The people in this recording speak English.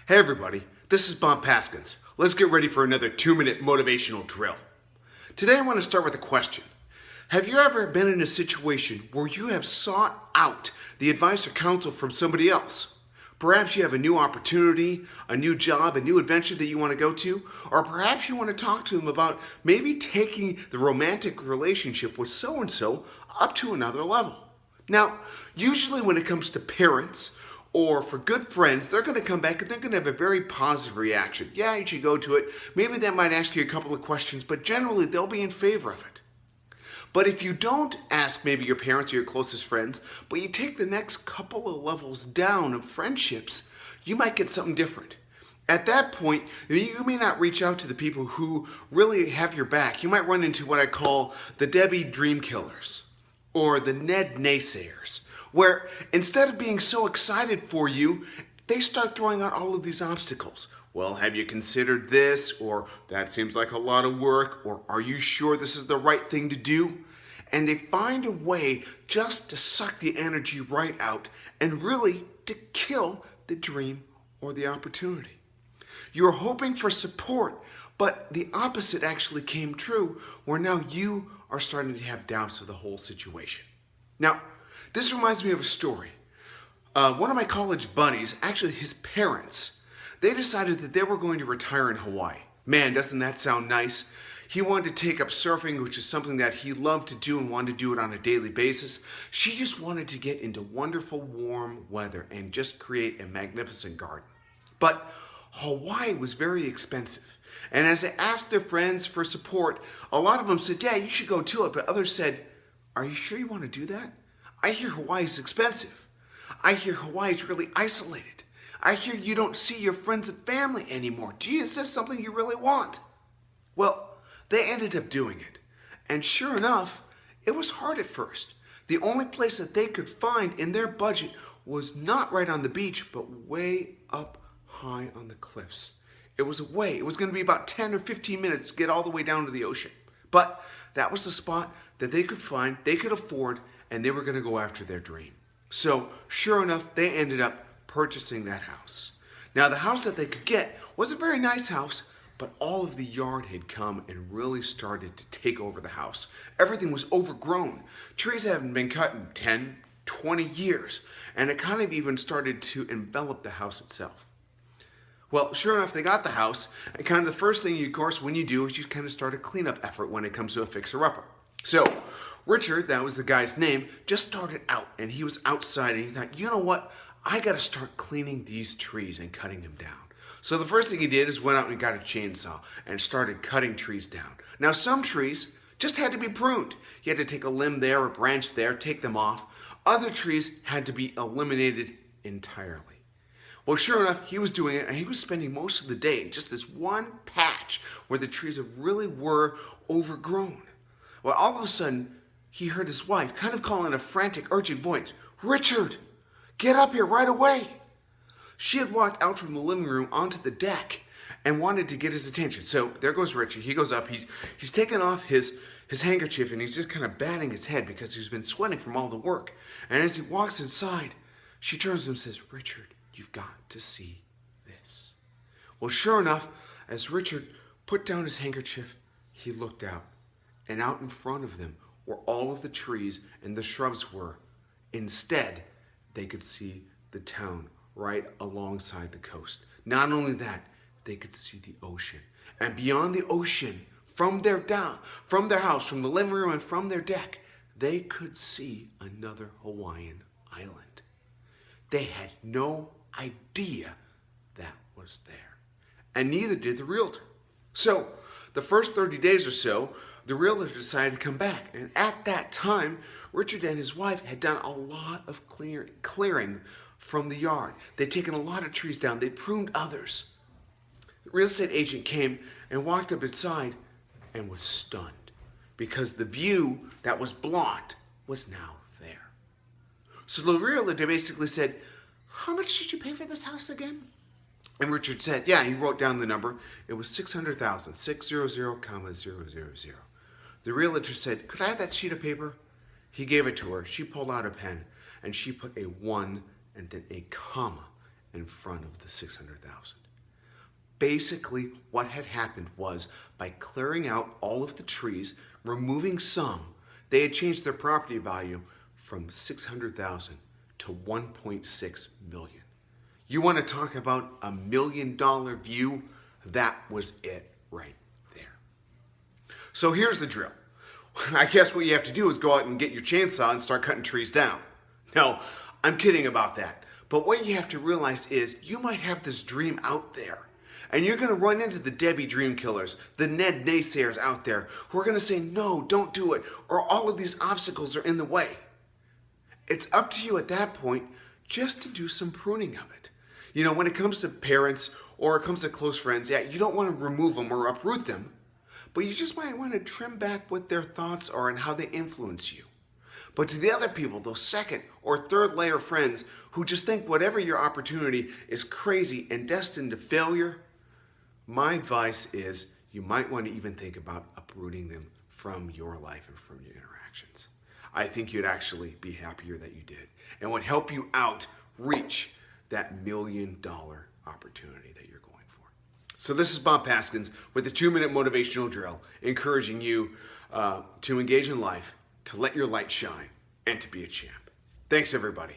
Hey everybody, this is Bob Paskins. Let's get ready for another 2-minute motivational drill. Today I want to start with a question. Have you ever been in a situation where you have sought out the advice or counsel from somebody else? Perhaps you have a new opportunity, a new job, a new adventure that you want to go to, or perhaps you want to talk to them about maybe taking the romantic relationship with so-and-so up to another level. Now, usually when it comes to parents or for good friends, they're going to come back and they're going to have a very positive reaction. Yeah, you should go to it. Maybe they might ask you a couple of questions, but generally they'll be in favor of it. But if you don't ask maybe your parents or your closest friends, but you take the next couple of levels down of friendships, you might get something different. At that point, you may not reach out to the people who really have your back. You might run into what I call the Debbie Dreamkillers or the Ned Naysayers, where instead of being so excited for you, they start throwing out all of these obstacles. Well, have you considered this? Or that seems like a lot of work. Or are you sure this is the right thing to do? And they find a way just to suck the energy right out and really to kill the dream or the opportunity. You're hoping for support, but the opposite actually came true, where now you are starting to have doubts of the whole situation. Now, this reminds me of a story. One of my college buddies, actually his parents, they decided that they were going to retire in Hawaii. Man, doesn't that sound nice? He wanted to take up surfing, which is something that he loved to do and wanted to do it on a daily basis. She just wanted to get into wonderful warm weather and just create a magnificent garden. But Hawaii was very expensive. And as they asked their friends for support, a lot of them said, yeah, you should go to it. But others said, are you sure you want to do that? I hear Hawaii's expensive. I hear Hawaii's really isolated. I hear you don't see your friends and family anymore. Gee, is this something you really want? Well, they ended up doing it. And sure enough, it was hard at first. The only place that they could find in their budget was not right on the beach, but way up high on the cliffs. It was going to be about 10 or 15 minutes to get all the way down to the ocean. But that was the spot that they could find, they could afford, and they were going to go after their dream. So sure enough, they ended up purchasing that house. Now the house that they could get was a very nice house, but all of the yard had come and really started to take over the house. Everything was overgrown. Trees hadn't been cut in 10, 20 years, and it kind of even started to envelop the house itself. Well, sure enough, they got the house, and kind of the first thing, of course, when you do is you kind of start a cleanup effort when it comes to a fixer-upper. So Richard, that was the guy's name, just started out, and he was outside, and he thought, you know what? I got to start cleaning these trees and cutting them down. So the first thing he did is went out and got a chainsaw and started cutting trees down. Now, some trees just had to be pruned. You had to take a limb there, a branch there, take them off. Other trees had to be eliminated entirely. Well, sure enough, he was doing it, and he was spending most of the day in just this one patch where the trees really were overgrown. Well, all of a sudden, he heard his wife kind of calling in a frantic, urgent voice, "Richard, get up here right away." She had walked out from the living room onto the deck and wanted to get his attention. So there goes Richard. He goes up. He's taken off his handkerchief, and he's just kind of batting his head because he's been sweating from all the work. And as he walks inside, she turns to him and says, "Richard, you've got to see this." Well, sure enough, as Richard put down his handkerchief, he looked out. And out in front of them, where all of the trees and the shrubs were, instead, they could see the town right alongside the coast. Not only that, they could see the ocean. And beyond the ocean, from their house, from the living room and from their deck, they could see another Hawaiian island. They had no idea that was there. And neither did the realtor. So, the first 30 days or so, the realtor decided to come back. And at that time, Richard and his wife had done a lot of clearing from the yard. They'd taken a lot of trees down. They'd pruned others. The real estate agent came and walked up inside and was stunned because the view that was blocked was now there. So the realtor basically said, "How much did you pay for this house again?" And Richard said, yeah, he wrote down the number. It was $600,000, 600,000. The realtor said, "Could I have that sheet of paper?" He gave it to her. She pulled out a pen and she put a 1 and then a comma in front of the 600,000. Basically, what had happened was by clearing out all of the trees, removing some, they had changed their property value from 600,000 to 1.6 million. You want to talk about $1 million view? That was it right there. So here's the drill. I guess what you have to do is go out and get your chainsaw and start cutting trees down. No, I'm kidding about that. But what you have to realize is you might have this dream out there, and you're going to run into the Debbie Dreamkillers, the Ned naysayers out there who are going to say, no, don't do it, or all of these obstacles are in the way. It's up to you at that point just to do some pruning of it. You know, when it comes to parents or it comes to close friends, yeah, you don't want to remove them or uproot them, but you just might want to trim back what their thoughts are and how they influence you. But to the other people, those second or third layer friends who just think whatever your opportunity is crazy and destined to failure, my advice is you might want to even think about uprooting them from your life and from your interactions. I think you'd actually be happier that you did and would help you out reach that $1 million opportunity that you're going for. So this is Bob Paskins with the 2-minute motivational drill, encouraging you to engage in life, to let your light shine, and to be a champ. Thanks, everybody.